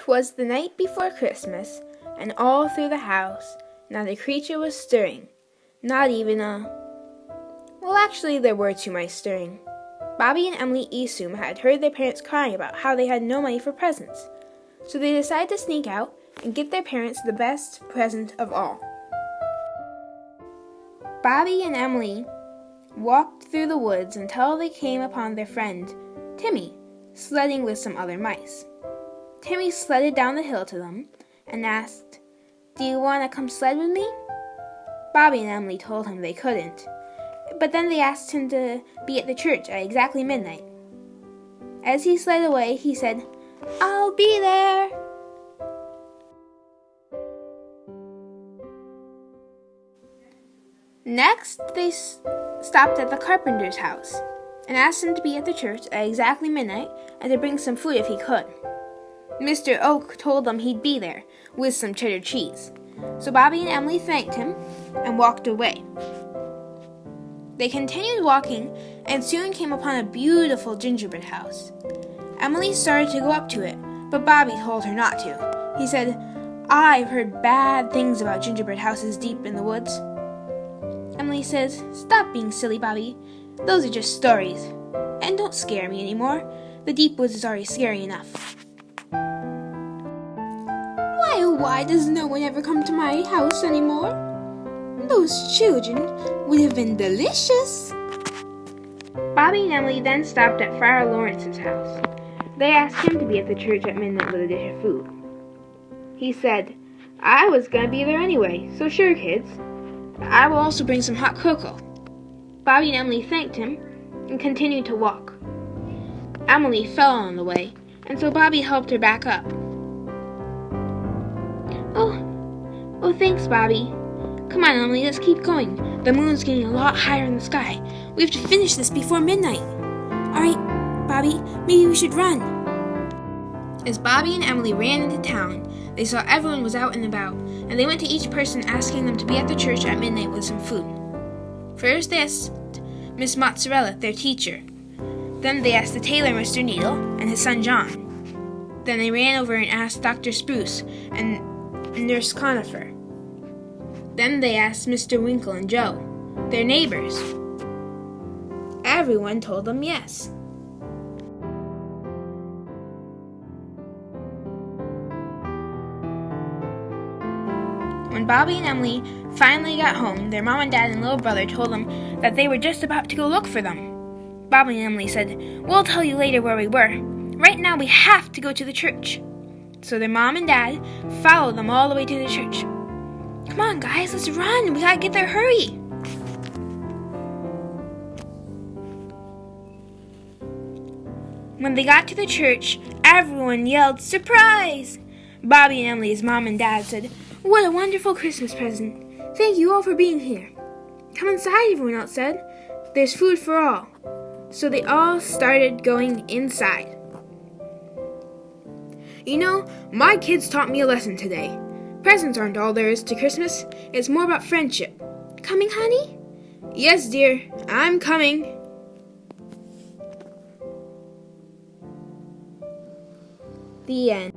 'Twas the night before Christmas, and all through the house not a creature was stirring, not even well, actually there were two mice stirring. Bobby and Emily Easum had heard their parents crying about how they had no money for presents, so they decided to sneak out and get their parents the best present of all. Bobby and Emily walked through the woods until they came upon their friend, Timmy, sledding with some other mice. Timmy sledded down the hill to them and asked, "Do you want to come sled with me?" Bobby and Emily told him they couldn't, but then they asked him to be at the church at exactly midnight. As he slid away, he said, "I'll be there." Next, they stopped at the carpenter's house and asked him to be at the church at exactly midnight and to bring some food if he could. Mr. Oak told them he'd be there with some cheddar cheese, so Bobby and Emily thanked him and walked away. They continued walking and soon came upon a beautiful gingerbread house. Emily started to go up to it, but Bobby told her not to. He said, "I've heard bad things about gingerbread houses deep in the woods." Emily says, "Stop being silly, Bobby. Those are just stories. And don't scare me anymore. The deep woods is already scary enough." Why does no one ever come to my house anymore? Those children would have been delicious. Bobby and Emily then stopped at Friar Lawrence's house. They asked him to be at the church at midnight with a dish of food. He said, "I was going to be there anyway, so sure, kids. I will also bring some hot cocoa." Bobby and Emily thanked him and continued to walk. Emily fell on the way, and so Bobby helped her back up. Oh, thanks, Bobby. Come on, Emily, let's keep going. The moon's getting a lot higher in the sky. We have to finish this before midnight. All right, Bobby, maybe we should run. As Bobby and Emily ran into town, they saw everyone was out and about, and they went to each person asking them to be at the church at midnight with some food. First, they asked Miss Mozzarella, their teacher. Then they asked the tailor, Mr. Needle, and his son John. Then they ran over and asked Dr. Spruce and Nurse Conifer. Then they asked Mr. Winkle and Joe, their neighbors. Everyone told them yes. When Bobby and Emily finally got home, their mom and dad and little brother told them that they were just about to go look for them. Bobby and Emily said, "We'll tell you later where we were. Right now we have to go to the church." So their mom and dad followed them all the way to the church. "Come on, guys, let's run. We gotta get there, hurry." When they got to the church, everyone yelled, "Surprise!" Bobby and Emily's mom and dad said, "What a wonderful Christmas present. Thank you all for being here." "Come inside," everyone else said. "There's food for all." So they all started going inside. "You know, my kids taught me a lesson today. Presents aren't all there is to Christmas. It's more about friendship. Coming, honey?" "Yes, dear, I'm coming." The end.